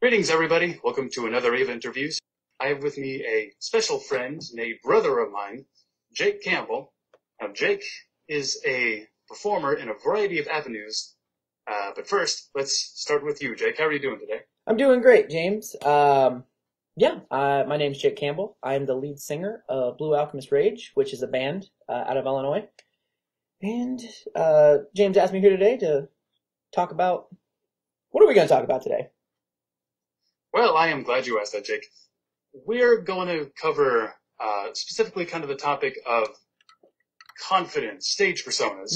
Greetings, everybody. Welcome to another AVA Interviews. I have with me a special friend, a brother of mine, Jacob Campbell. Now, Jake is a performer in a variety of avenues. But first, let's start with you, Jake. How are you doing today? I'm doing great, James. My name's Jacob Campbell. I'm the lead singer of Blue Alchemist Rage, which is a band out of Illinois. And James asked me here today to talk about, what are we going to talk about today? Well, I am glad you asked that, Jake. We're going to cover specifically kind of the topic of confidence, stage personas.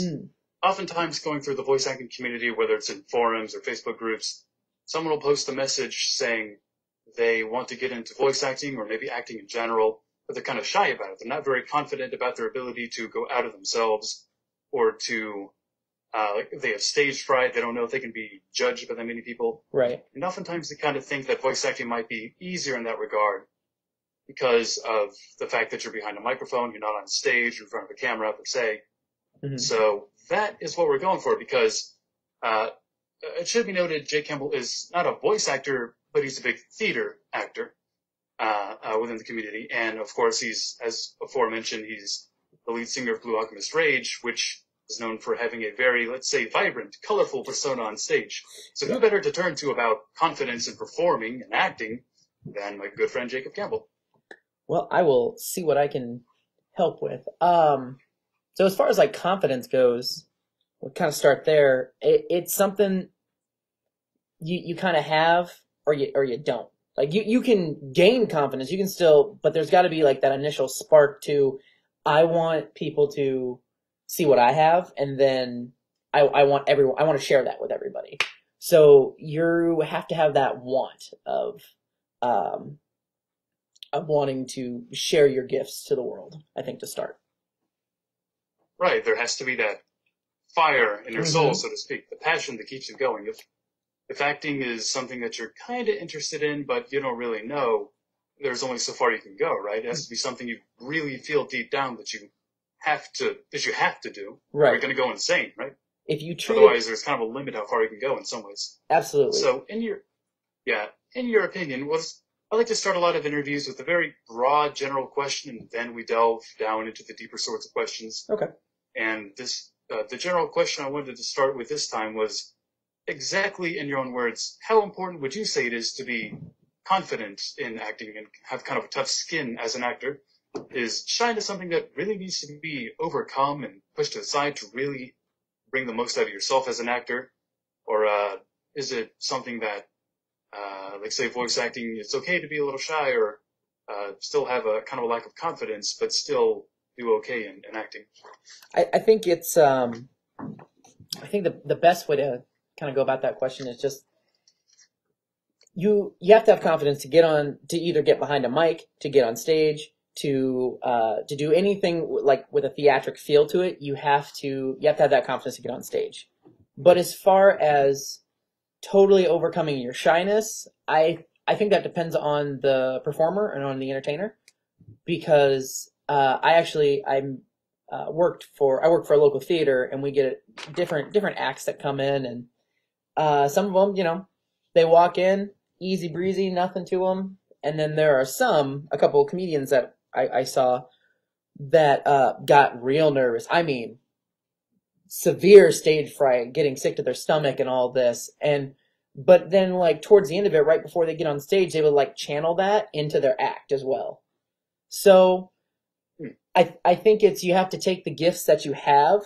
Oftentimes going through the voice acting community, whether it's in forums or Facebook groups, someone will post a message saying they want to get into voice acting or maybe acting in general, but they're kind of shy about it. They're not very confident about their ability to go out of themselves or to, like they have stage fright. They don't know if they can be judged by that many people. Right. And oftentimes they kind of think that voice acting might be easier in that regard because of the fact that you're behind a microphone, you're not on stage, in front of a camera, per se. Mm-hmm. So that is what we're going for because it should be noted Jake Campbell is not a voice actor, but he's a big theater actor within the community. And, of course, he's, as aforementioned, he's the lead singer of Blue Alchemist Rage, which is known for having a very, let's say, vibrant, colorful persona on stage. So who better to turn to about confidence in performing and acting than my good friend Jacob Campbell? Well, I will see what I can help with. So as far as like confidence goes, we'll kind of start there. It's something you kind of have or you don't. Like you can gain confidence, you can still, but there's got to be like that initial spark to, I want people to see what I have, and then I want to share that with everybody. So you have to have that want of wanting to share your gifts to the world, I think, to start. Right, there has to be that fire in your soul, so to speak, the passion that keeps you going. If acting is something that you're kind of interested in, but you don't really know, there's only so far you can go, right? It has to be something you really feel deep down that you have to do. Right. Or you're going to go insane, right? If you treat Otherwise, there's kind of a limit how far you can go in some ways. Absolutely. So, in your opinion, I like to start a lot of interviews with a very broad, general question, and then we delve down into the deeper sorts of questions. Okay. And this, the general question I wanted to start with this time was, exactly in your own words, how important would you say it is to be confident in acting and have kind of a tough skin as an actor? Is shyness something that really needs to be overcome and pushed aside to really bring the most out of yourself as an actor? Or is it something that, like say voice acting, it's okay to be a little shy or still have a kind of a lack of confidence, but still do okay in acting? I think it's I think the best way to kind of go about that question is just you have to have confidence to either get behind a mic, to get on stage, to do anything like with a theatric feel to it. You have to have that confidence to get on stage. But as far as totally overcoming your shyness, I think that depends on the performer and on the entertainer, because I work for a local theater, and we get different acts that come in, and some of them, they walk in easy breezy, nothing to them, and then there are a couple of comedians that I saw that got real nervous. I mean, severe stage fright, getting sick to their stomach and all this, but then like towards the end of it, right before they get on stage, they would like channel that into their act as well. So I think you have to take the gifts that you have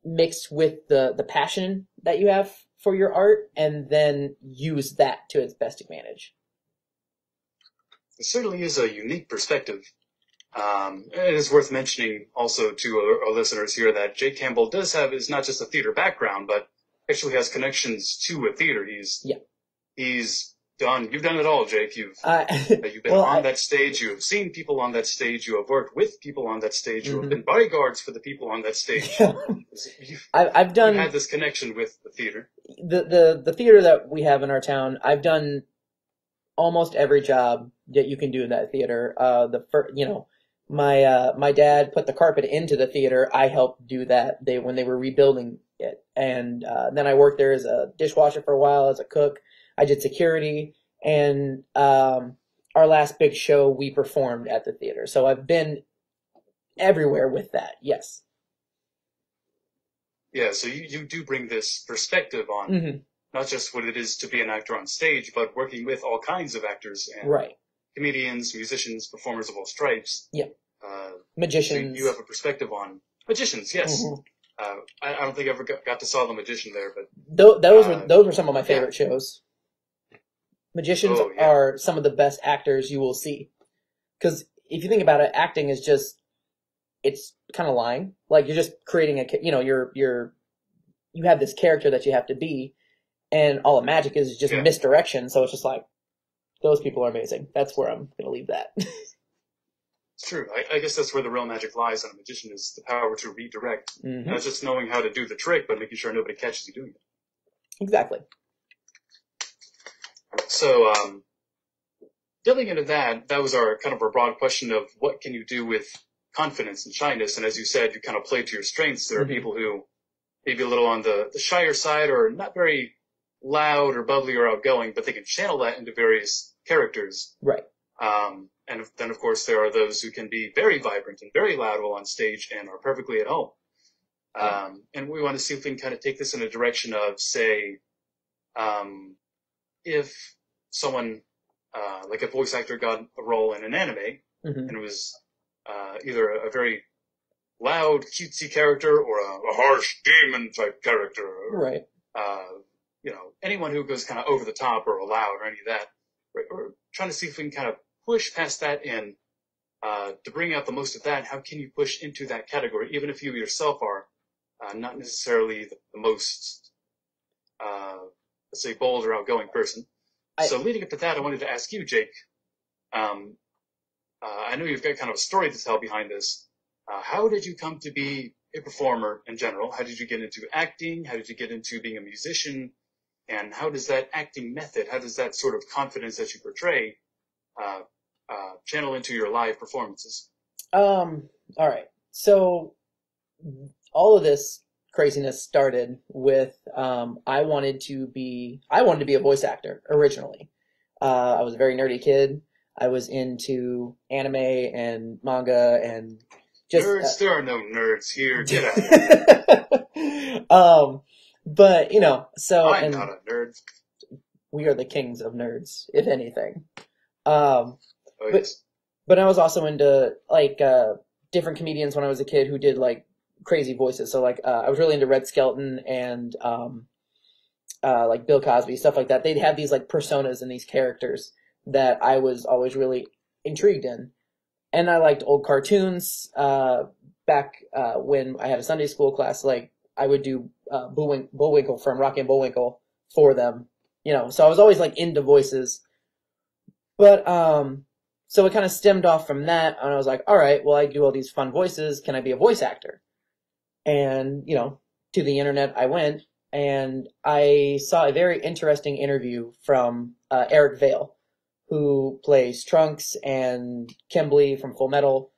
mixed with the passion that you have for your art, and then use that to its best advantage. It certainly is a unique perspective. It is worth mentioning also to our listeners here that Jake Campbell is not just a theater background, but actually has connections to a theater. You've done it all, Jake. You've been on that stage. You have seen people on that stage. You have worked with people on that stage. You have been bodyguards for the people on that stage. You've had this connection with the theater. The theater that we have in our town, I've done almost every job that you can do in that theater. My dad put the carpet into the theater. I helped do that when they were rebuilding it. And then I worked there as a dishwasher for a while, as a cook. I did security. And our last big show, we performed at the theater. So I've been everywhere with that. Yes. Yeah, so you do bring this perspective on Mm-hmm. not just what it is to be an actor on stage, but working with all kinds of actors and Right. comedians, musicians, performers of all stripes. Yep. So Magicians. you have a perspective on magicians, yes. Mm-hmm. I don't think I ever got to saw The Magician there, but those were some of my favorite shows. Magicians are some of the best actors you will see. Because if you think about it, acting is just, it's kind of lying. Like, you're just creating you have this character that you have to be, and all the magic is just misdirection. So it's just like, those people are amazing. That's where I'm going to leave that. It's true. I guess that's where the real magic lies on a magician, is the power to redirect. Mm-hmm. Not just knowing how to do the trick, but making sure nobody catches you doing it. Exactly. So, delving into that was our kind of our broad question of what can you do with confidence and shyness. And as you said, you kind of play to your strengths. There are people who maybe a little on the shyer side, or not very loud or bubbly or outgoing, but they can channel that into various characters. Right. And then, of course, there are those who can be very vibrant and very loud while on stage and are perfectly at home. And we want to see if we can kind of take this in a direction of, say, if someone, like a voice actor got a role in an anime, and it was either a very loud, cutesy character or a harsh demon type character. Right. Anyone who goes kind of over the top or loud or any of that. We're trying to see if we can kind of push past that and to bring out the most of that. How can you push into that category, even if you yourself are not necessarily the most, let's say, bold or outgoing person. So leading up to that, I wanted to ask you, Jake, I know you've got kind of a story to tell behind this. How did you come to be a performer in general? How did you get into acting? How did you get into being a musician? And how does that acting method, how does that sort of confidence that you portray channel into your live performances? All right. So all of this craziness started with I wanted to be a voice actor originally. I was a very nerdy kid. I was into anime and manga and just nerds. There are no nerds here. Get out. But so I'm not a nerd. We are the kings of nerds, if anything. Yes. But I was also into like different comedians when I was a kid who did like crazy voices. So like I was really into Red Skelton and like Bill Cosby, stuff like that. They'd have these like personas and these characters that I was always really intrigued in. And I liked old cartoons. Back when I had a Sunday school class, like I would do Bullwinkle from Rocky and Bullwinkle for them. So I was always like into voices. But so it kind of stemmed off from that, and I was like, all right, well, I do all these fun voices. Can I be a voice actor? And, to the internet I went, and I saw a very interesting interview from Eric Vale, who plays Trunks and Kimberly from Full Metal.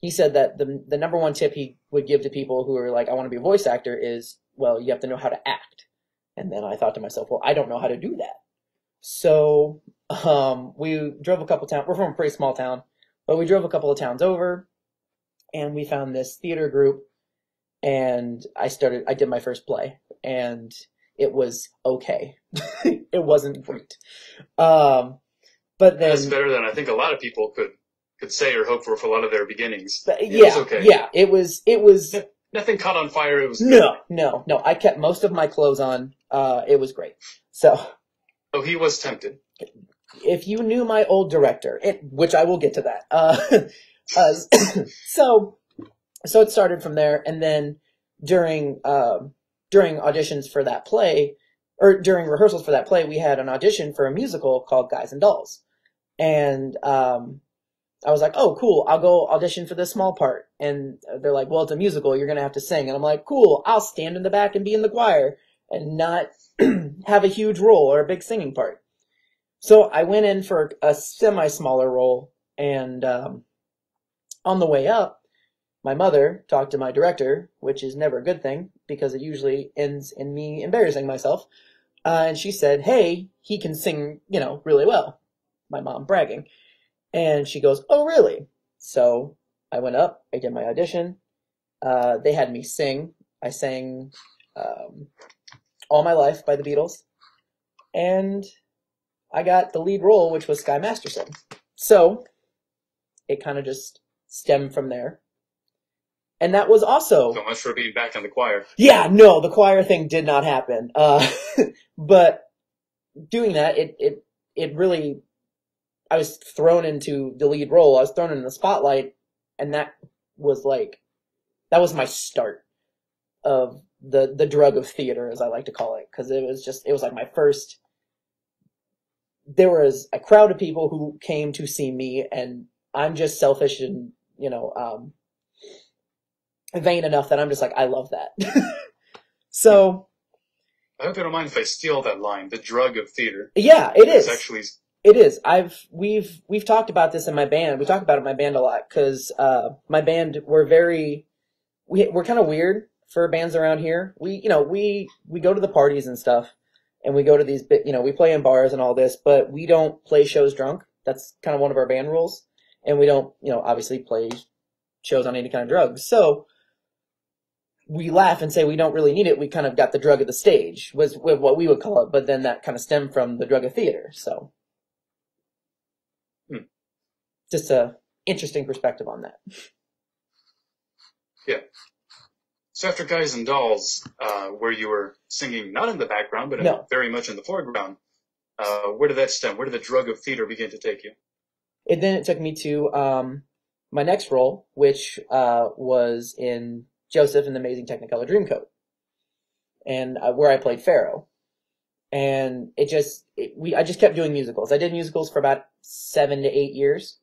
He said that the number one tip he would give to people who are like, I want to be a voice actor is, well, you have to know how to act. And then I thought to myself, well, I don't know how to do that. So we drove a couple towns. We're from a pretty small town, but we drove a couple of towns over, and we found this theater group, and I did my first play, and it was okay. It wasn't great. But then that's better than I think a lot of people could say or hope for a lot of their beginnings. It was okay. Yeah, it was nothing caught on fire. It was no. I kept most of my clothes on. It was great. So he was tempted. If you knew my old director, which I will get to that. So it started from there, and then during auditions for that play, or during rehearsals for that play, we had an audition for a musical called Guys and Dolls, and I was like, oh, cool, I'll go audition for this small part. And they're like, well, it's a musical, you're going to have to sing. And I'm like, cool, I'll stand in the back and be in the choir and not have a huge role or a big singing part. So I went in for a semi-smaller role, and on the way up, my mother talked to my director, which is never a good thing because it usually ends in me embarrassing myself. And she said, hey, he can sing, really well. My mom bragging. And she goes, oh, really? So I went up, I did my audition. They had me sing. I sang All My Life by the Beatles. And I got the lead role, which was Sky Masterson. So it kind of just stemmed from there. And that was also... So much for being back in the choir. Yeah, no, the choir thing did not happen. But doing that, it really... I was thrown into the lead role. I was thrown in the spotlight, and that was my start of the drug of theater, as I like to call it, because it was like my first... There was a crowd of people who came to see me, and I'm just selfish and, vain enough that I'm just like, I love that. So... I hope you don't mind if I steal that line, the drug of theater. Yeah, it is. Actually... It is. We've talked about this in my band. We talk about it in my band a lot because my band we're kind of weird for bands around here. We go to the parties and stuff, and we go to these we play in bars and all this, but we don't play shows drunk. That's kind of one of our band rules, and we don't obviously play shows on any kind of drugs. So we laugh and say we don't really need it. We kind of got the drug of the stage was what we would call it, but then that kind of stemmed from the drug of theater. So. Just a interesting perspective on that. Yeah. So after Guys and Dolls, where you were singing not in the background, but very much in the foreground, where did that stem? Where did the drug of theater begin to take you? Then it took me to my next role, which was in Joseph and the Amazing Technicolor Dreamcoat, and where I played Pharaoh. And I just kept doing musicals. I did musicals for about 7 to 8 years.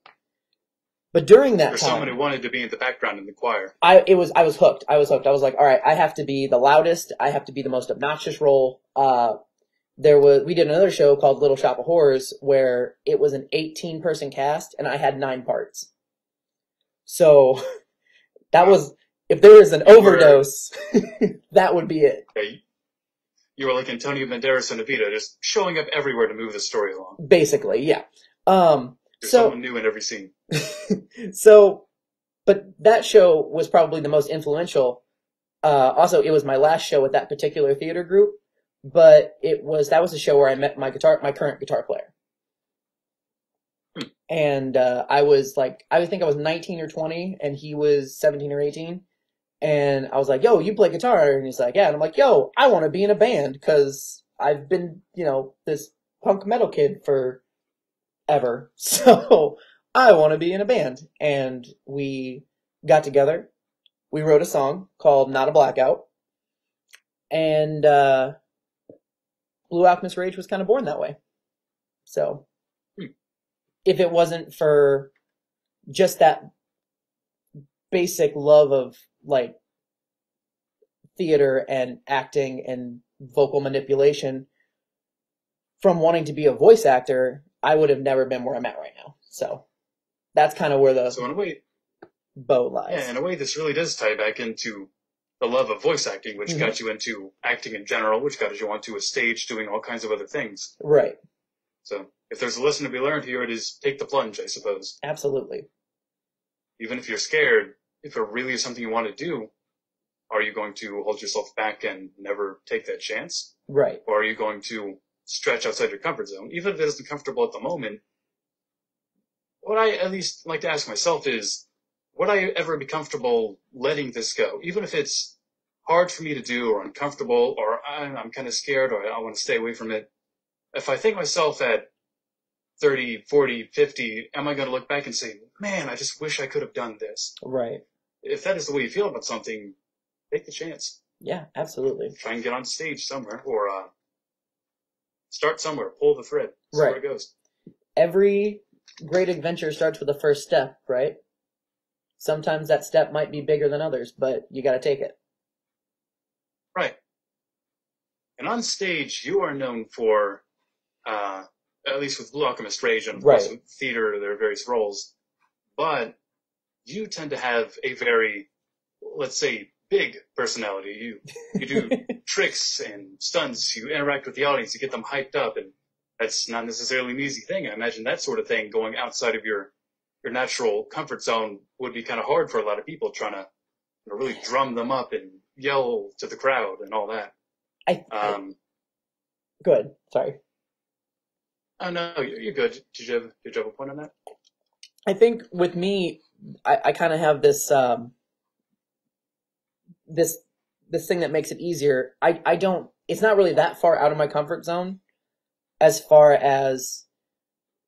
But during that time... For someone who wanted to be in the background in the choir. I was hooked. I was like, all right, I have to be the loudest. I have to be the most obnoxious role. We did another show called Little Shop of Horrors where it was an 18-person cast, and I had 9 parts. So that was... If there is an overdose, that would be it. Yeah, you were like Antonio Banderas and Evita, just showing up everywhere to move the story along. Basically, yeah. There's someone new in every scene. But that show was probably the most influential. Also, it was my last show with that particular theater group, but that was a show where I met my current guitar player. And I think I was 19 or 20, and he was 17 or 18. And I was like, yo, you play guitar? And he's like, yeah. And I'm like, yo, I want to be in a band because I've been, this punk metal kid forever. So I want to be in a band. And we got together. We wrote a song called Not a Blackout. And Blue Alchemist Rage was kind of born that way. So if it wasn't for just that basic love of theater and acting and vocal manipulation from wanting to be a voice actor, I would have never been where I'm at right now. So that's kind of where the bow lies. Yeah, in a way, this really does tie back into the love of voice acting, which got you into acting in general, which got you onto a stage doing all kinds of other things. Right. So if there's a lesson to be learned here, it is take the plunge, I suppose. Absolutely. Even if you're scared, if it really is something you want to do, are you going to hold yourself back and never take that chance? Right. Or are you going to stretch outside your comfort zone? Even if it isn't comfortable at the moment, what I at least like to ask myself is, would I ever be comfortable letting this go? Even if it's hard for me to do or uncomfortable or I'm kind of scared or I want to stay away from it. If I think myself at 30, 40, 50, am I going to look back and say, man, I just wish I could have done this? Right. If that is the way you feel about something, take the chance. Yeah, absolutely. Try and get on stage somewhere or start somewhere. Pull the thread. See where it goes. Every great adventure starts with the first step, right? Sometimes that step might be bigger than others, but you got to take it. Right. And on stage, you are known for, at least with Blue Alchemist Rage and of course with theater, there are various roles, but you tend to have a very, let's say, big personality. You do tricks and stunts. You interact with the audience. You get them hyped up, and that's not necessarily an easy thing. I imagine that sort of thing going outside of your natural comfort zone would be kind of hard for a lot of people, trying to really drum them up and yell to the crowd and all that. Good. Sorry. Oh no, you're good. Did you have a point on that? I think with me, I kind of have this this thing that makes it easier. I don't. It's not really that far out of my comfort zone, as far as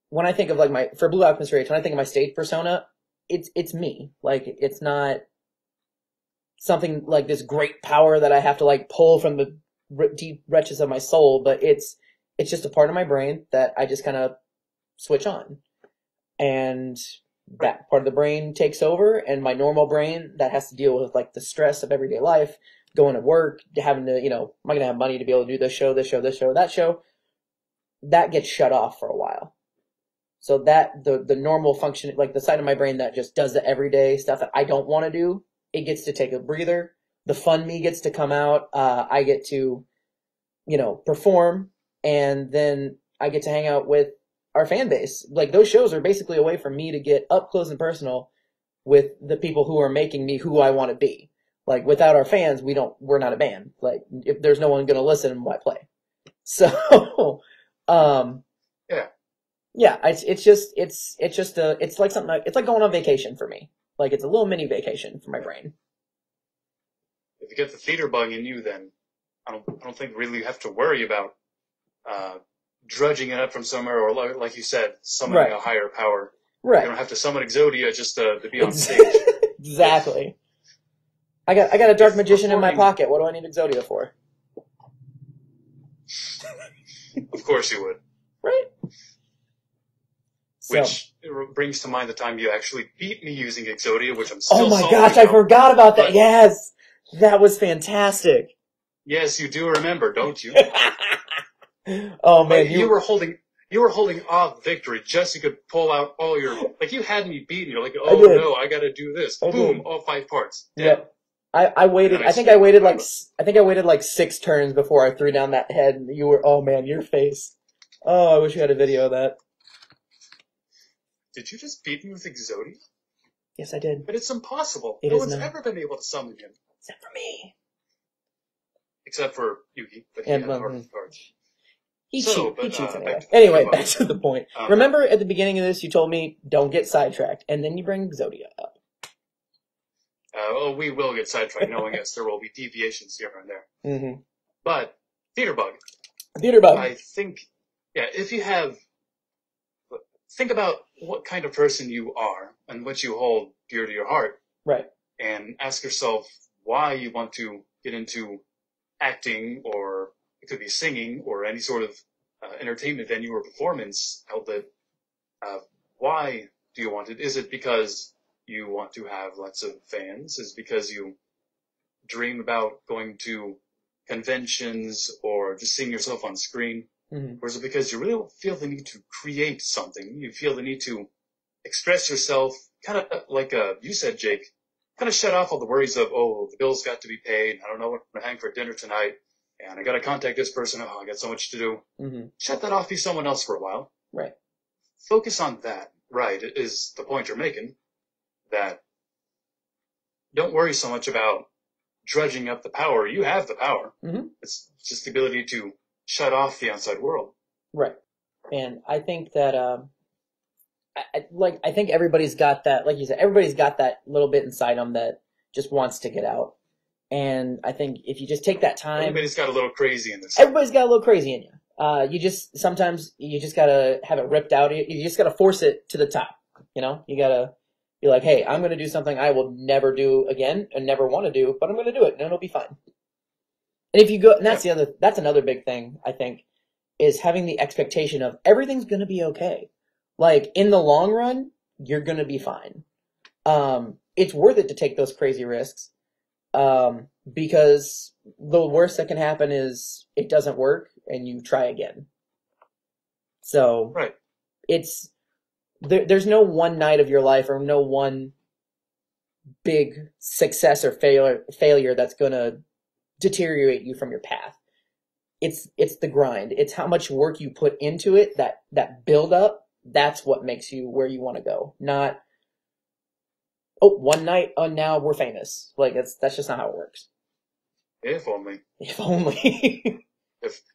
when I think of like for Blue Alchemist Rage, when I think of my stage persona, it's me. Like, it's not something like this great power that I have to like pull from the deep reaches of my soul, but it's just a part of my brain that I just kind of switch on, and that part of the brain takes over, and my normal brain that has to deal with like the stress of everyday life, going to work, having to, am I gonna have money to be able to do this show, that show, that gets shut off for a while. So that the normal function, like the side of my brain that just does the everyday stuff that I don't want to do, it gets to take a breather. The fun me gets to come out. I get to, perform, and then I get to hang out with our fan base. Like, those shows are basically a way for me to get up close and personal with the people who are making me who I want to be. Like, without our fans, we're not a band. Like, if there's no one going to listen, why play? So, yeah, it's like something, it's like going on vacation for me. Like, it's a little mini vacation for my brain. If you get the theater bug in you, then I don't think really you have to worry about drudging it up from somewhere, or like you said, summoning a higher power. Right. You don't have to summon Exodia just to be on stage. Exactly. I got a dark magician in my pocket. What do I need Exodia for? Of course you would. Right. Which brings to mind the time you actually beat me using Exodia, which I'm still Oh my gosh, I forgot about that. Yes. That was fantastic. Yes, you do remember, don't you? Oh man, you were holding off victory just so you could pull out all your, like, you had me beaten. You're like, oh no, I gotta do this. Boom, all 5 parts. Yep. I waited. I think I waited like 6 turns before I threw down that head. And you were, oh man, your face. Oh, I wish we had a video of that. Did you just beat me with Exodia? Yes, I did. But it's impossible. No one's ever been able to summon him. Except for me. Except for Yugi, but he had hard cards. He cheats anyway. Anyway, back to the point. Remember at the beginning of this, you told me, don't get sidetracked, and then you bring Exodia up. We will get sidetracked, knowing yes, there will be deviations here and there. Mm-hmm. But, Theater Bug. I think, if you have, think about what kind of person you are and what you hold dear to your heart. Right. And ask yourself why you want to get into acting, or it could be singing, or any sort of entertainment venue or performance outlet. Why do you want it? Is it because you want to have lots of fans? Is it because you dream about going to conventions or just seeing yourself on screen? Mm-hmm. Or is it because you really feel the need to create something? You feel the need to express yourself, kind of like you said, Jake, kind of shut off all the worries of, oh, the bills got to be paid, I don't know what I'm going to hang for dinner tonight, and I got to contact this person, oh, I got so much to do. Mm-hmm. Shut that off, be someone else for a while. Right. Focus on that, right, is the point you're making, that don't worry so much about drudging up the power. You have the power. Mm-hmm. It's just the ability to shut off the outside world. Right. And I think that, I think everybody's got that, like you said, everybody's got that little bit inside them that just wants to get out. And I think if you just take that time. Everybody's got a little crazy in this. Everybody's got a little crazy in you. Sometimes you just gotta have it ripped out. You just gotta force it to the top. You gotta be like, hey, I'm gonna do something I will never do again and never want to do, but I'm gonna do it and it'll be fine. And if you go, and that's another big thing, I think, is having the expectation of everything's gonna be okay. Like, in the long run, you're gonna be fine. It's worth it to take those crazy risks. Because the worst that can happen is it doesn't work and you try again. So, right. There's no one night of your life or no one big success or failure that's going to deteriorate you from your path. It's the grind. It's how much work you put into it, that build up, that's what makes you where you want to go. Not, oh, one night, oh, now we're famous. Like, that's just not how it works. If only. If only.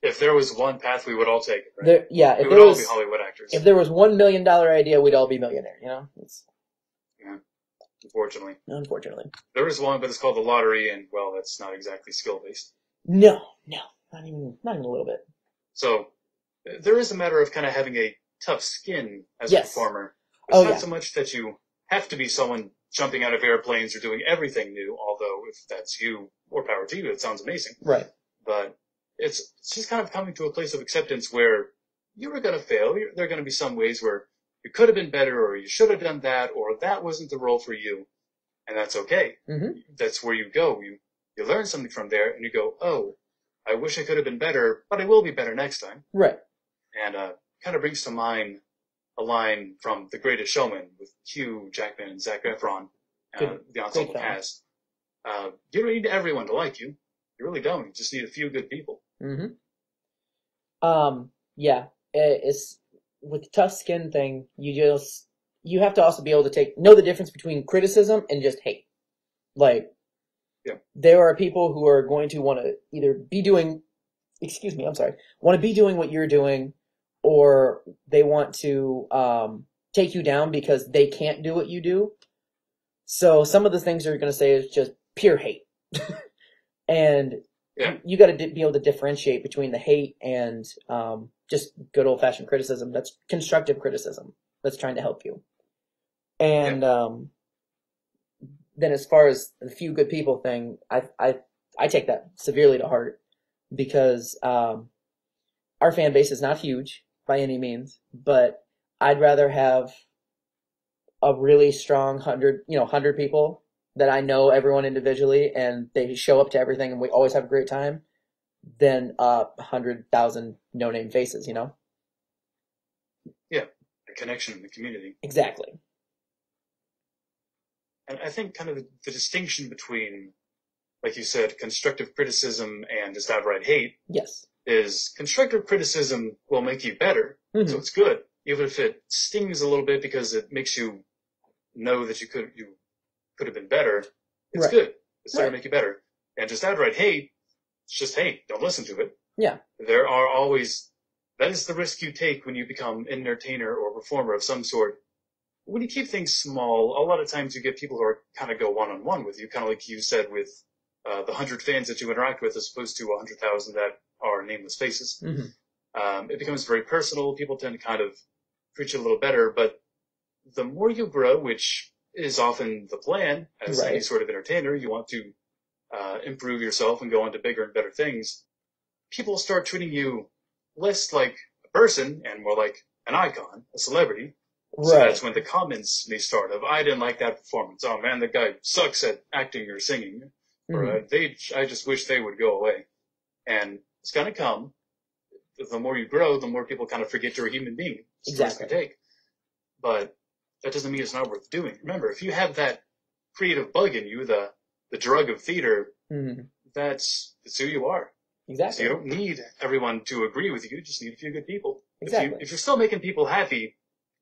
If there was one path, we would all take it, right? If we would all be Hollywood actors. If there was $1 million idea, we'd all be millionaire, you know? Yeah, unfortunately. Unfortunately. There is one, but it's called the lottery, and, well, that's not exactly skill-based. No, not even a little bit. So, there is a matter of kind of having a tough skin as a performer. It's not so much that you have to be someone jumping out of airplanes or doing everything new, although if that's you, more power to you, it sounds amazing. Right. But it's just kind of coming to a place of acceptance where you were going to fail. There are going to be some ways where you could have been better, or you should have done that, or that wasn't the role for you, and that's okay. Mm-hmm. That's where you go. You learn something from there, and you go, oh, I wish I could have been better, but I will be better next time. Right. And kind of brings to mind a line from The Greatest Showman with Hugh Jackman and Zac Efron, the ensemble cast. You don't need everyone to like you. You really don't. You just need a few good people. Mm-hmm. Yeah. It's with the tough skin thing. You have to also be able to know the difference between criticism and just hate. Like, there are people who are going to want to either be doing, want to be doing what you're doing, or they want to take you down because they can't do what you do. So some of the things you're going to say is just pure hate. And you got to be able to differentiate between the hate and just good old-fashioned criticism. That's constructive criticism that's trying to help you. And then as far as the few good people thing, I take that severely to heart, because our fan base is not huge by any means, but I'd rather have a really strong 100 people that I know everyone individually and they show up to everything and we always have a great time, than 100,000 no-name faces, you know? Yeah, the connection in the community. Exactly. And I think kind of the distinction between, like you said, constructive criticism and just outright hate. Yes. Is constructive criticism will make you better, so it's good, even if it stings a little bit because it makes you know that you could have been better. It's good. It's there to make you better. And just outright hate, it's just hate. Don't listen to it. Yeah. There are always, that is the risk you take when you become an entertainer or performer of some sort. When you keep things small, a lot of times you get people who are kind of go one-on-one with you, kind of like you said with the 100 fans that you interact with as opposed to 100,000 that are nameless faces. Mm-hmm. It becomes very personal. People tend to kind of treat you a little better, but the more you grow, which is often the plan as any sort of entertainer, you want to improve yourself and go on to bigger and better things, people start treating you less like a person and more like an icon, a celebrity. So that's when the comments may start of, I didn't like that performance. Oh man, the guy sucks at acting or singing. Or I just wish they would go away. And it's going to come. The more you grow, the more people kind of forget you're a human being. It's the risk you take. But that doesn't mean it's not worth doing. Remember, if you have that creative bug in you, the drug of theater, that's who you are. Exactly. So you don't need everyone to agree with you. You just need a few good people. Exactly. If you're still making people happy,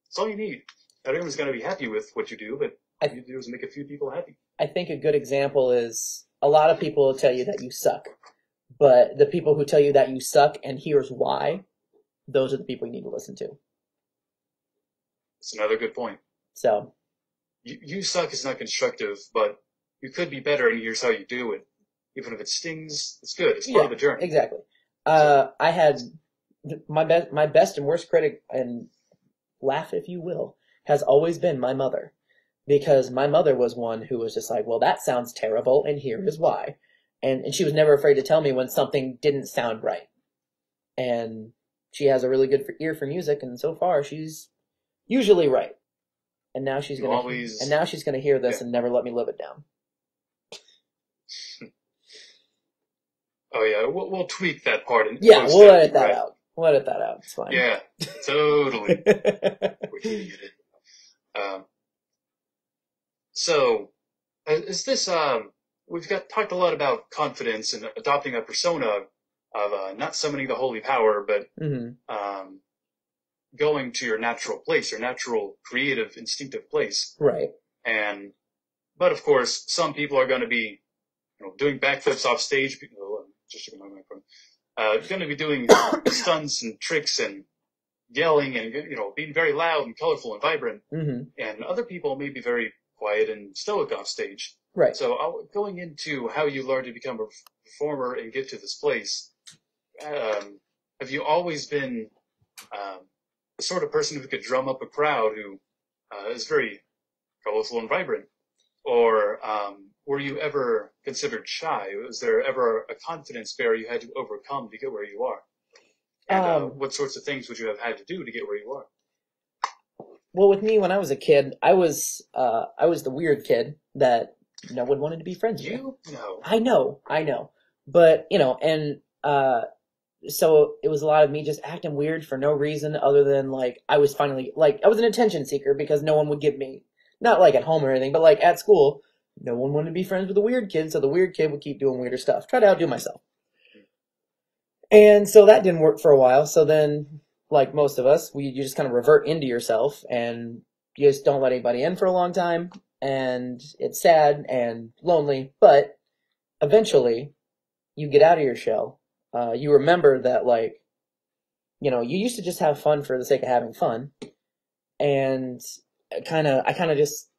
that's all you need. Not everyone's going to be happy with what you do, but all you do is make a few people happy. I think a good example is a lot of people will tell you that you suck. But the people who tell you that you suck and here's why, those are the people you need to listen to. That's another good point. So, you suck is not constructive, but you could be better, and here's how you do it. Even if it stings, it's good. It's part of the journey. Exactly. I had my best and worst critic, and laugh if you will, has always been my mother, because my mother was one who was just like, well, that sounds terrible, and here is why. And she was never afraid to tell me when something didn't sound right. And she has a really good ear for music, and so far she's usually right. And now she's gonna hear this and never let me live it down. Oh yeah, we'll tweak that part. We'll edit that out. We'll edit that out. It's fine. Yeah, totally. We can get it. So Is this we've got talked a lot about confidence and adopting a persona of not summoning the holy power, but going to your natural place, your natural creative, instinctive place. Right. But of course, some people are going to be, doing backflips off stage. Just checking my microphone. Going to be doing stunts and tricks and yelling and being very loud and colorful and vibrant. And other people may be very quiet and stoic off stage. Right. So going into how you learn to become a performer and get to this place, have you always been the sort of person who could drum up a crowd who is very colorful and vibrant? Or were you ever considered shy? Was there ever a confidence barrier you had to overcome to get where you are? And what sorts of things would you have had to do to get where you are? Well, with me, when I was a kid, I was the weird kid that no one wanted to be friends with. You? No. I know. But, so it was a lot of me just acting weird for no reason other than, I was finally, I was an attention seeker because no one would give me, not at home or anything, but at school, no one wanted to be friends with the weird kid, so the weird kid would keep doing weirder stuff. Try to outdo myself. And so that didn't work for a while. So then, like most of us, you just kind of revert into yourself and you just don't let anybody in for a long time. And it's sad and lonely, but eventually you get out of your shell. You remember that, you used to just have fun for the sake of having fun. And I kind of just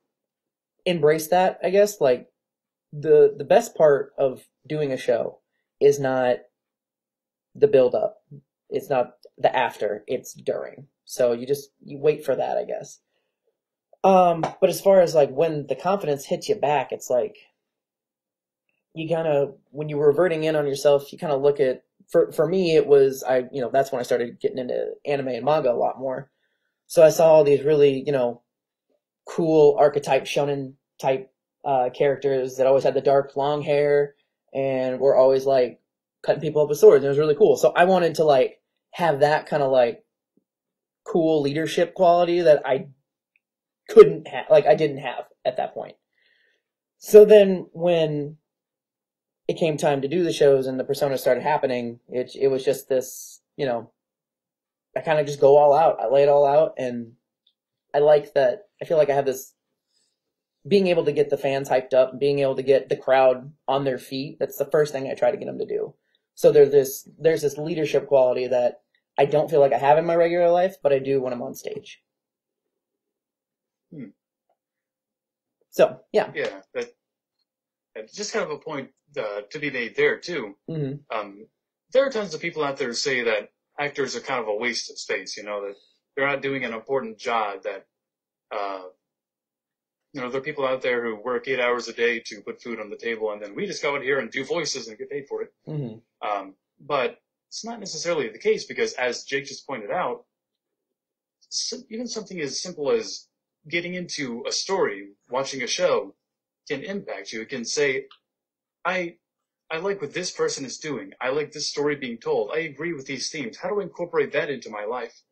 embrace that, I guess. The best part of doing a show is not the build up. It's not the after, it's during. So you wait for that, I guess. But as far as when the confidence hits you back, it's you when you're reverting in on yourself, you kind of look at, for me, it was, that's when I started getting into anime and manga a lot more. So I saw all these really, cool archetype shonen type characters that always had the dark long hair and were always cutting people up with swords. And it was really cool. So I wanted to have that kind of cool leadership quality that I couldn't have, I didn't have at that point. So then when it came time to do the shows and the persona started happening, it was just this, I kind of just go all out. I lay it all out, and I like that. I feel like I have this, being able to get the fans hyped up and being able to get the crowd on their feet. That's the first thing I try to get them to do. So there's this leadership quality that I don't feel like I have in my regular life, but I do when I'm on stage. So, yeah. Yeah, that's just kind of a point to be made there, too. There are tons of people out there who say that actors are kind of a waste of space, that they're not doing an important job, that, there are people out there who work 8 hours a day to put food on the table, and then we just go out here and do voices and get paid for it. But it's not necessarily the case, because as Jake just pointed out, even something as simple as getting into a story, watching a show, can impact you. It can say, I like what this person is doing. I like this story being told. I agree with these themes. How do I incorporate that into my life?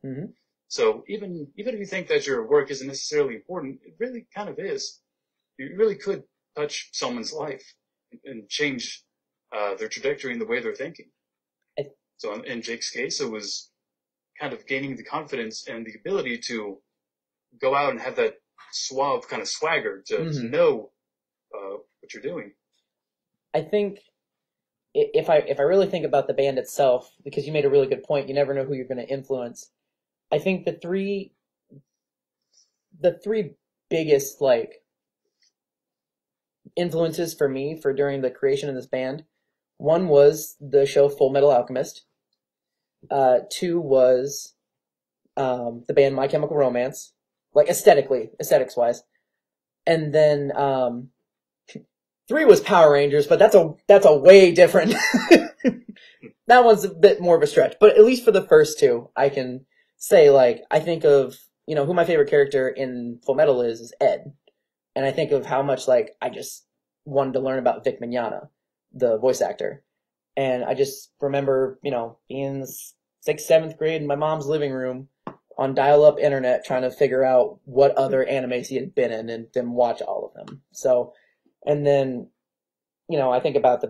So even if you think that your work isn't necessarily important, it really kind of is. You really could touch someone's life and change their trajectory in the way they're thinking. So in Jake's case, it was kind of gaining the confidence and the ability to go out and have that suave kind of swagger to know what you're doing. I think if I really think about the band itself, because you made a really good point, you never know who you're going to influence. I think the three biggest influences for me during the creation of this band, one was the show Full Metal Alchemist. Two was the band My Chemical Romance, aesthetics wise, and then three was Power Rangers, but that's a way different. That one's a bit more of a stretch, but at least for the first two, I can say I think of who my favorite character in Full Metal is Ed, and I think of how much I just wanted to learn about Vic Mignogna, the voice actor, and I just remember being in 6th, 7th grade in my mom's living room on dial-up internet trying to figure out what other animes he had been in and then watch all of them. So And then, I think about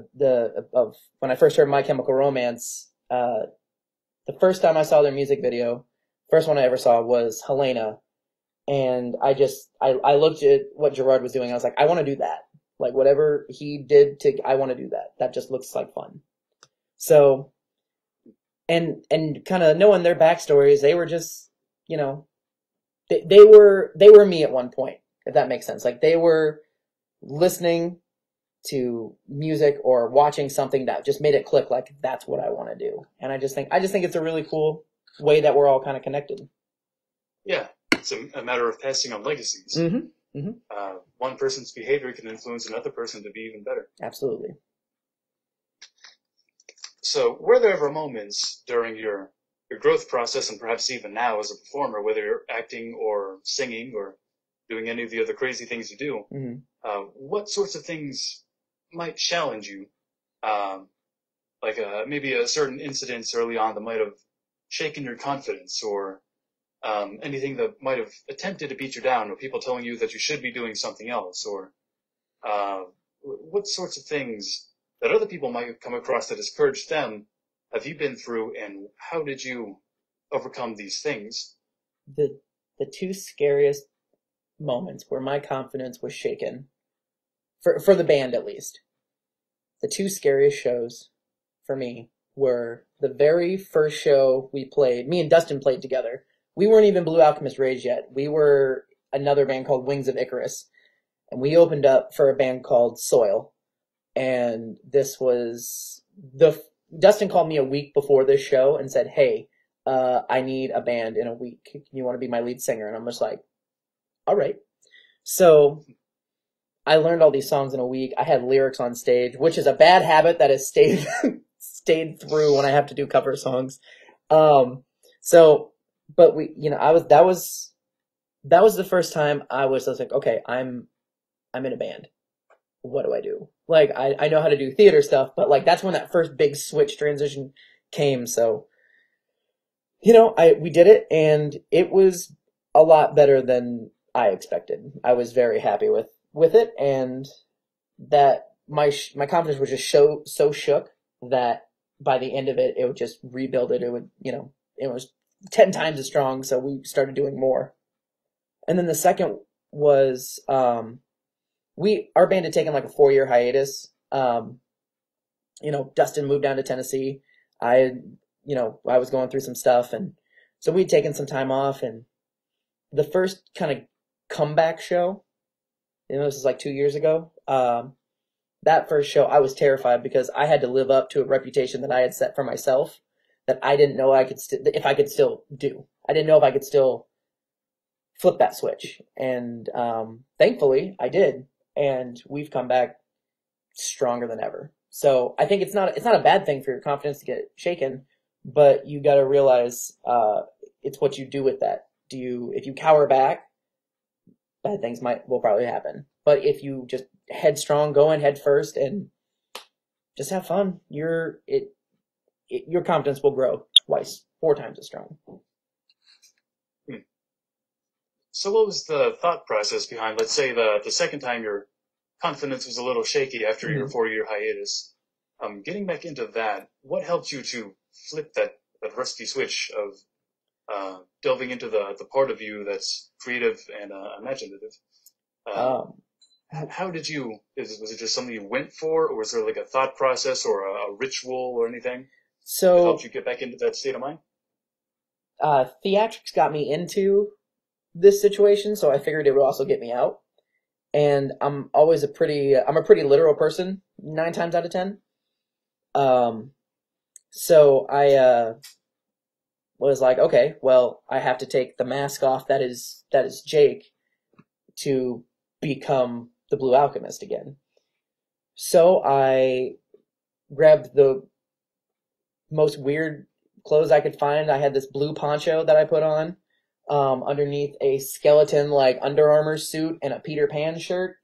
of when I first heard My Chemical Romance, the first time I saw their music video, first one I ever saw was Helena. And I looked at what Gerard was doing. I was like, I want to do that. Like whatever he did I want to do that. That just looks like fun. So, and kind of knowing their backstories, they were just, they were me at one point, if that makes sense. Like they were listening to music or watching something that just made it click. Like that's what I want to do. And I just think it's a really cool way that we're all kind of connected. Yeah, it's a matter of passing on legacies. Mm-hmm. Mm-hmm. One person's behavior can influence another person to be even better. Absolutely. So, were there ever moments during your growth process, and perhaps even now as a performer, whether you're acting or singing or doing any of the other crazy things you do, what sorts of things might challenge you? Like maybe a certain incident early on that might have shaken your confidence, or anything that might have attempted to beat you down, or people telling you that you should be doing something else, or what sorts of things that other people might have come across that discouraged them have you been through, and how did you overcome these things? The two scariest moments where my confidence was shaken, for the band at least, the two scariest shows for me were the very first show we played. Me and Dustin played together. We weren't even Blue Alchemist Rage yet. We were another band called Wings of Icarus, and we opened up for a band called Soil. And this was Dustin called me a week before this show and said, "Hey, I need a band in a week. You want to be my lead singer?" And I'm just like, all right. So I learned all these songs in a week. I had lyrics on stage, which is a bad habit that has stayed through when I have to do cover songs. But that was the first time I was like, okay, I'm in a band. What do I do? Like, I know how to do theater stuff, but like, that's when that first big switch transition came. So, we did it, and it was a lot better than I expected. I was very happy with it, and that my confidence was just so shook that by the end of it, it would just rebuild it. It would, it was 10 times as strong. So we started doing more. And then the second was, our band had taken like a 4-year hiatus. Dustin moved down to Tennessee. I was going through some stuff, and so we'd taken some time off, and the first kind of comeback show, this was like 2 years ago. That first show, I was terrified because I had to live up to a reputation that I had set for myself that I didn't know if I could still do. I didn't know if I could still flip that switch. And thankfully, I did. And we've come back stronger than ever. So I think it's not a bad thing for your confidence to get shaken, but you got to realize it's what you do with that. If you cower back, bad things will probably happen. But if you just headstrong, go in head first and just have fun, your confidence will grow 4 times as strong. So what was the thought process behind, let's say, the second time your confidence was a little shaky after your 4-year hiatus? Getting back into that, what helped you to flip that rusty switch of delving into the part of you that's creative and imaginative? How did you, was it just something you went for, or was there like a thought process or a ritual or anything that helped you get back into that state of mind? Theatrics got me into this situation, so I figured it would also get me out. And I'm always a pretty literal person, 9 times out of 10. So I was like, okay, well, I have to take the mask off that is Jake to become the Blue Alchemist again. So I grabbed the most weird clothes I could find. I had this blue poncho that I put on underneath a skeleton like Under Armour suit and a Peter Pan shirt.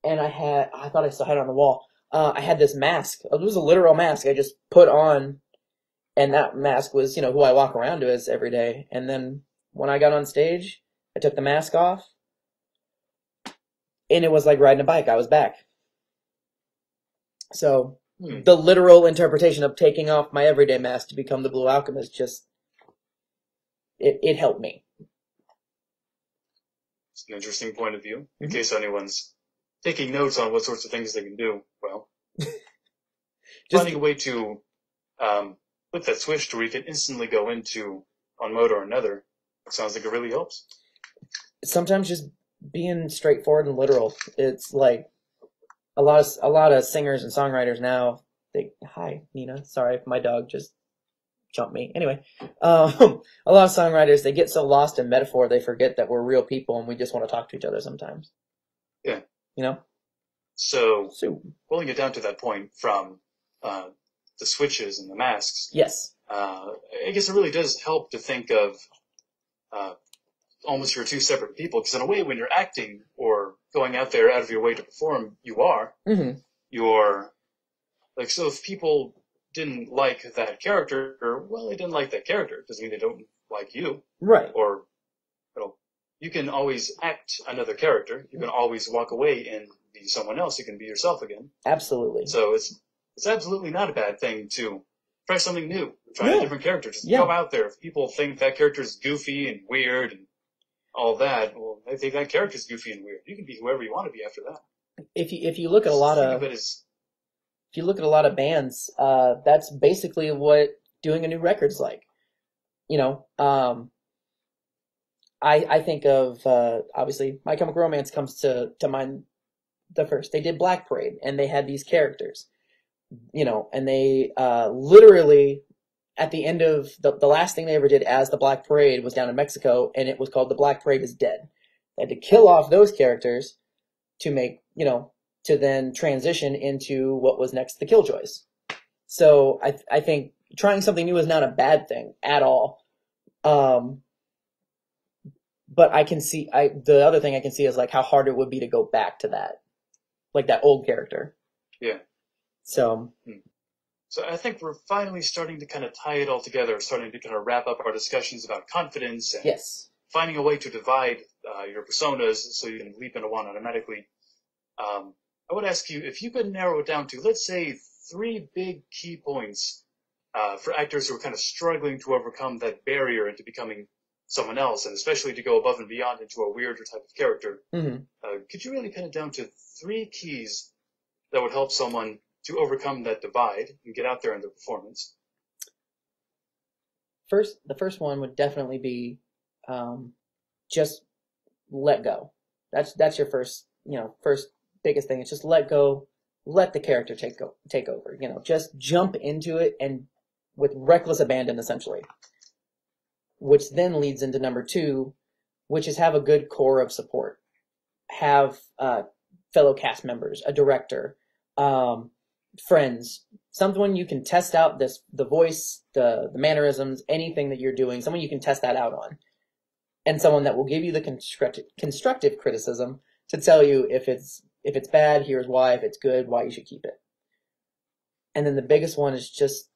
And I thought I still had it on the wall. I had this mask. It was a literal mask I just put on, and that mask was, who I walk around as every day. And then when I got on stage, I took the mask off, and it was like riding a bike. I was back. So the literal interpretation of taking off my everyday mask to become the Blue Alchemist just it helped me. It's an interesting point of view. In case anyone's taking notes on what sorts of things they can do, well, finding a way to flip that switch to where you can instantly go into one mode or another, it sounds like it really helps. Sometimes just being straightforward and literal. It's like a lot of singers and songwriters now. Hi Nina, sorry, my dog just jumped me. Anyway, a lot of songwriters, they get so lost in metaphor they forget that we're real people and we just want to talk to each other sometimes. Yeah. You know. So pulling it down to that point from the switches and the masks. Yes. I guess it really does help to think of almost you're two separate people, because in a way, when you're acting or going out there out of your way to perform, you are. Mm-hmm. You're like, so if people didn't like that character, well, they didn't like that character. It doesn't mean they don't like you. Right. Or, you can always act another character. You can always walk away and be someone else. You can be yourself again. Absolutely. So it's absolutely not a bad thing to try something new. Try a different character. Just go out there. If people think that character's goofy and weird and all that, well, I think that character's goofy and weird. You can be whoever you want to be after that. If you look at a lot of if you look at a lot of bands, that's basically what doing a new record's like. You know, I think of obviously My Chemical Romance comes to mind the first. They did Black Parade and they had these characters, you know, and they literally at the end of the last thing they ever did as the Black Parade was down in Mexico, and it was called The Black Parade is Dead. They had to kill off those characters to make, you know, to then transition into what was next, the Killjoys. So I think trying something new is not a bad thing at all. But I can see, the other thing I can see is like how hard it would be to go back to that, like that old character. Yeah. So I think we're finally starting to kind of tie it all together, starting to kind of wrap up our discussions about confidence and finding a way to divide your personas so you can leap into one automatically. I would ask you if you could narrow it down to, let's say, 3 big key points for actors who are kind of struggling to overcome that barrier into becoming someone else, and especially to go above and beyond into a weirder type of character. Could you really pin it down to 3 keys that would help someone to overcome that divide and get out there in their performance? The first one would definitely be just let go. That's your first biggest thing. It's just let go, let the character take over. You know, just jump into it and with reckless abandon, essentially. Which then leads into number 2, which is have a good core of support. Have fellow cast members, a director, friends, someone you can test out the voice, the mannerisms, anything that you're doing, someone you can test that out on. And someone that will give you the constructive criticism to tell you if it's bad, here's why, if it's good, why you should keep it. And then the biggest one is just,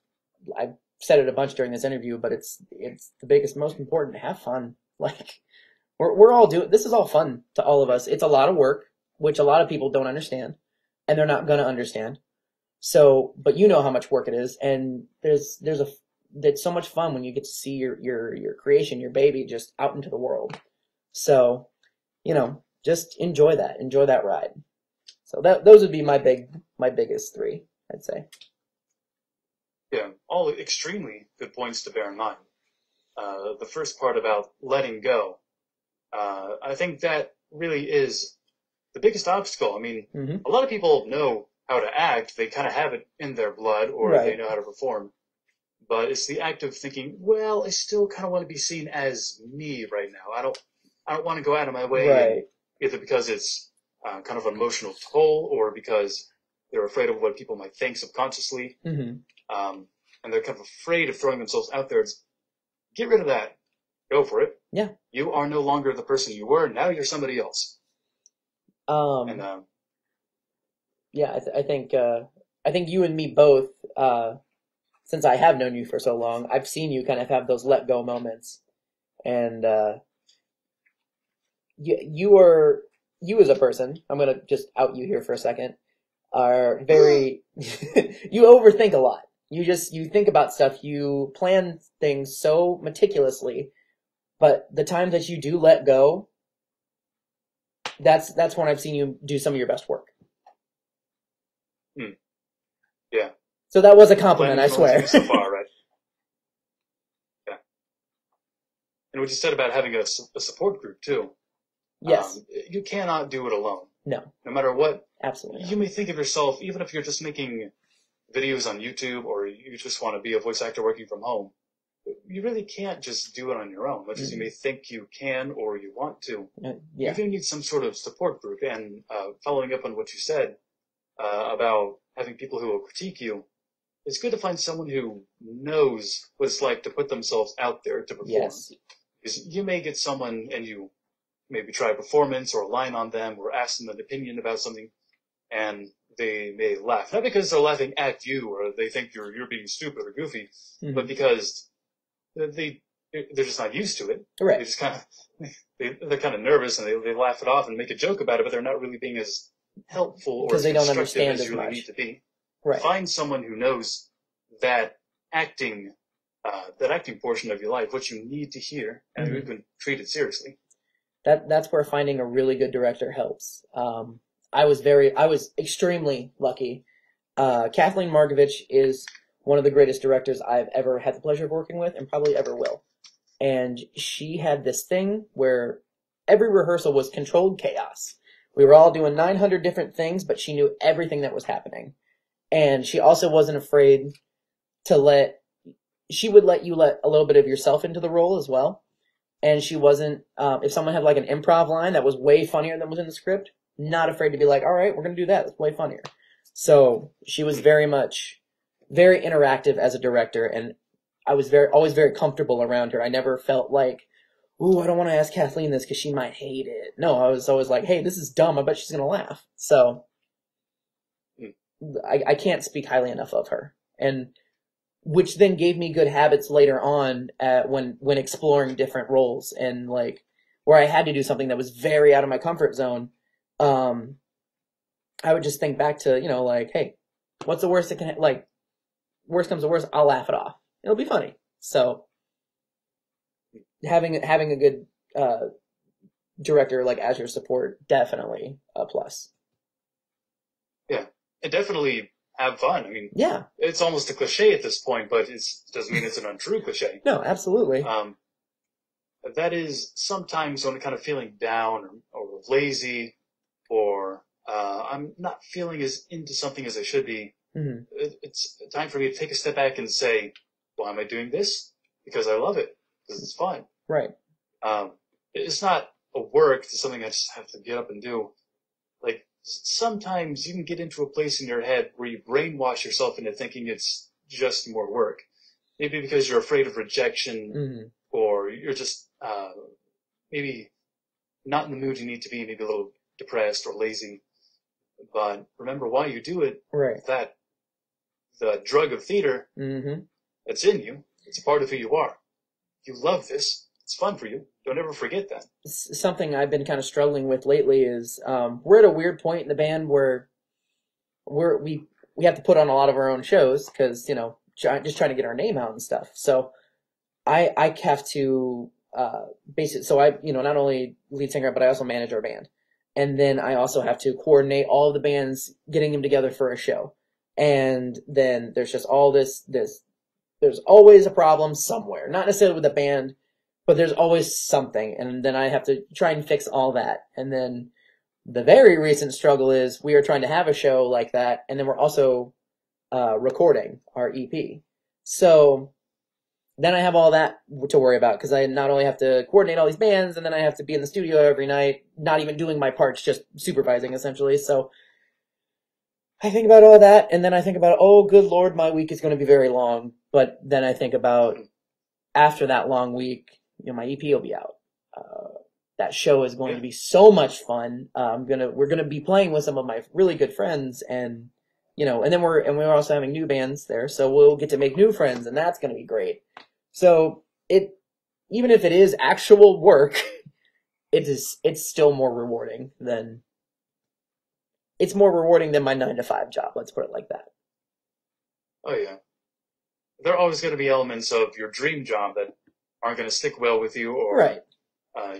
I've said it a bunch during this interview, but it's the biggest, most important, have fun. Like, we're all doing, this is all fun to all of us. It's a lot of work, which a lot of people don't understand, and they're not going to understand. So, but you know how much work it is, and there's so much fun when you get to see your creation, your baby, just out into the world. So, you know, just enjoy that ride. So those would be my biggest 3, I'd say. Yeah, all extremely good points to bear in mind. The first part about letting go, I think that really is the biggest obstacle. I mean, a lot of people know how to act. They kind of have it in their blood, or they know how to perform. But it's the act of thinking, well, I still kind of want to be seen as me right now. I don't want to go out of my way, either because it's kind of an emotional toll, or because they're afraid of what people might think subconsciously. And they're kind of afraid of throwing themselves out there. Get rid of that. Go for it. Yeah. You are no longer the person you were. Now you're somebody else. Yeah, I think you and me both, since I have known you for so long, I've seen you kind of have those let go moments. And you as a person, I'm going to just out you here for a second. are very, you overthink a lot. You think about stuff, you plan things so meticulously, but the times that you do let go, that's when I've seen you do some of your best work. Yeah. So that was a compliment, I swear. So far, right? Yeah. And what you said about having a support group too. Yes. You cannot do it alone. No. No matter what. Absolutely not. You may think of yourself, even if you're just making videos on YouTube or you just want to be a voice actor working from home, you really can't just do it on your own, much as you may think you can or you want to. Yeah. You do need some sort of support group. And following up on what you said about having people who will critique you, it's good to find someone who knows what it's like to put themselves out there to perform. Yes. Because you may get someone and you maybe try a performance or a line on them or ask them an opinion about something, and they may laugh. Not because they're laughing at you or they think you're being stupid or goofy, but because they're just not used to it. Right. They just they're kind of nervous and they laugh it off and make a joke about it, but they're not really being as helpful or as they don't constructive understand as as you really much. need to be. Right. Find someone who knows that acting portion of your life, what you need to hear, and who can treat it seriously. That's where finding a really good director helps. I was extremely lucky. Kathleen Markovich is one of the greatest directors I've ever had the pleasure of working with and probably ever will. And she had this thing where every rehearsal was controlled chaos. We were all doing 900 different things, but she knew everything that was happening. And she also wasn't afraid to she would let you let a little bit of yourself into the role as well. And she wasn't, if someone had like an improv line that was way funnier than was in the script, not afraid to be like, all right, we're going to do that. That's way funnier. So she was very interactive as a director, and I was always very comfortable around her. I never felt like, ooh, I don't want to ask Kathleen this because she might hate it. No, I was always like, hey, this is dumb. I bet she's going to laugh. So I can't speak highly enough of her. And which then gave me good habits later on when exploring different roles and like where I had to do something that was very out of my comfort zone. I would just think back to, like, hey, what's the worst that can, like, worst comes to worst, I'll laugh it off. It'll be funny. So having a good director like as your support, definitely a plus. Yeah, and definitely have fun. I mean, yeah, it's almost a cliche at this point, but it doesn't mean it's an untrue cliche. No, absolutely. That is sometimes when I'm kind of feeling down or lazy or I'm not feeling as into something as I should be. It's time for me to take a step back and say, why am I doing this? Because I love it. Because it's fun. Right. It's not a work. It's something I just have to get up and do. Like, sometimes you can get into a place in your head where you brainwash yourself into thinking it's just more work. Maybe because you're afraid of rejection or you're just maybe not in the mood you need to be, maybe a little depressed or lazy. But remember why you do it. Right. That the drug of theater that's in you, it's a part of who you are. You love this. It's fun for you. Don't ever forget that. Something I've been kind of struggling with lately is we're at a weird point in the band where we have to put on a lot of our own shows because, just trying to get our name out and stuff. So I have to basically, so I, not only lead singer, but I also manage our band. And then I also have to coordinate all of the bands, getting them together for a show. And then there's just all this, there's always a problem somewhere. Not necessarily with the band, but there's always something. And then I have to try and fix all that. And then the very recent struggle is we are trying to have a show like that. And then we're also recording our EP. So then I have all that to worry about because I not only have to coordinate all these bands, and then I have to be in the studio every night, not even doing my parts, just supervising essentially. So I think about all that, and then I think about, oh, good Lord, my week is going to be very long. But then I think about after that long week, my EP will be out. That show is going to be so much fun. We're gonna be playing with some of my really good friends, and and then we're also having new bands there, so we'll get to make new friends, and that's going to be great. So even if it is actual work, it's still more rewarding than it's more rewarding than my 9-to-5 job. Let's put it like that. Oh yeah. There are always going to be elements of your dream job that aren't going to stick well with you, or Right.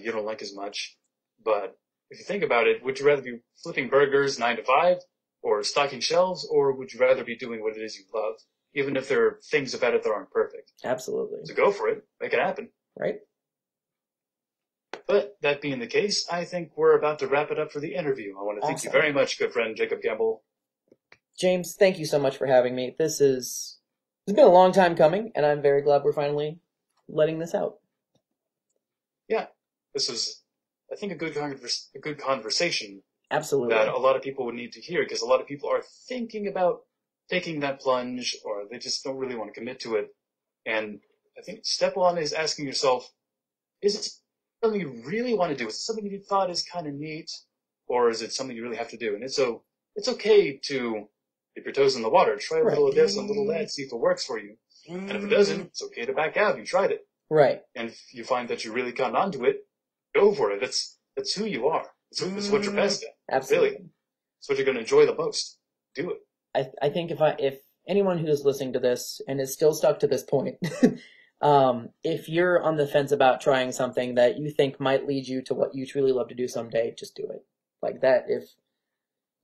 you don't like as much. But if you think about it, would you rather be flipping burgers 9 to 5, or stocking shelves, or would you rather be doing what it is you love, even if there are things about it that aren't perfect? Absolutely. So go for it, make it happen. Right. But that being the case, I think we're about to wrap it up for the interview. I want to thank you very much, good friend Jacob Campbell. James, thank you so much for having me. It's been a long time coming, and I'm very glad we're finally letting this out. Yeah, this was, I think, a good conversation. Absolutely. That a lot of people would need to hear, because a lot of people are thinking about taking that plunge, or they just don't really want to commit to it. And I think step one is asking yourself, is it something you really want to do? Is it something you thought is kind of neat, or is it something you really have to do? And it's okay to dip your toes in the water, try a little of this, a little of that, see if it works for you. And if it doesn't, it's okay to back out. You tried it. Right. And if you find that you really got onto it, go for it. That's who you are. It's what you're best at. Absolutely. Really. It's what you're going to enjoy the most. Do it. I think if anyone who is listening to this and is still stuck to this point, if you're on the fence about trying something that you think might lead you to what you truly love to do someday, just do it. Like that. If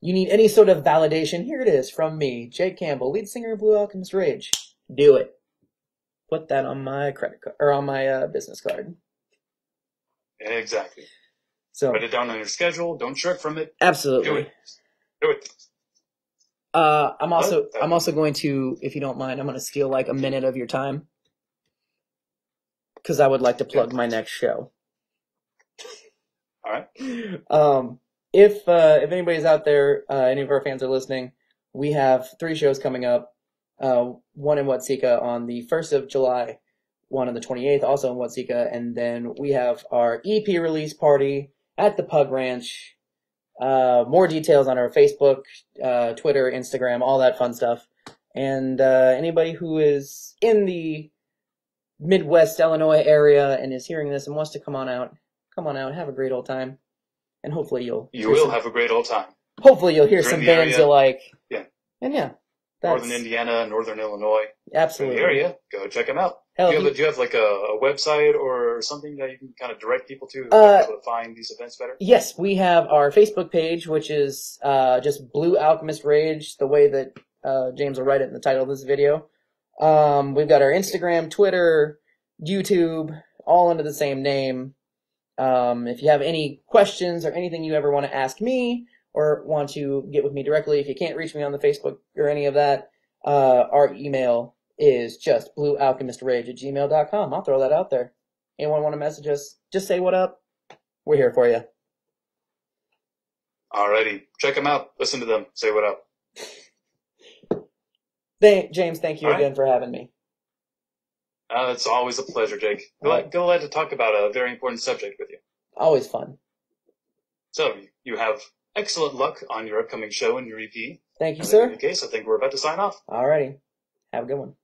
you need any sort of validation, here it is from me, Jake Campbell, lead singer of Blue Alchemist Rage. Do it. Put that on my credit card, or on my business card. Exactly. So write it down on your schedule. Don't shirk from it. Absolutely. Do it. Do it. I'm also going to, if you don't mind, I'm going to steal like a minute of your time, because I would like to plug my next show. All right. If anybody's out there, any of our fans are listening, we have 3 shows coming up. One in Watsika on the 1st of July, one on the 28th, also in Watsika, and then we have our EP release party at the Pug Ranch. More details on our Facebook, Twitter, Instagram, all that fun stuff. And anybody who is in the Midwest Illinois area and is hearing this and wants to come on out, have a great old time. And hopefully you'll have a great old time. Hopefully you'll hear some bands area. you like. Yeah. And yeah. Northern Indiana, Northern Illinois. Absolutely. In the area, go check them out. Hell, do you have like a website or something that you can kind of direct people to be able to find these events better? Yes, we have our Facebook page, which is just Blue Alchemist Rage, the way that James will write it in the title of this video. We've got our Instagram, Twitter, YouTube, all under the same name. If you have any questions or anything you ever want to ask me or want to get with me directly, if you can't reach me on the Facebook or any of that, our email is just bluealchemistrage@gmail.com. I'll throw that out there. Anyone want to message us, just say what up. We're here for you. Alrighty. Check them out. Listen to them. Say what up. James, thank you again for having me. It's always a pleasure, Jake. Glad to talk about a very important subject with you. Always fun. So, you have excellent luck on your upcoming show and your EP. Thank you, sir. In the case, I think we're about to sign off. Alrighty. Have a good one.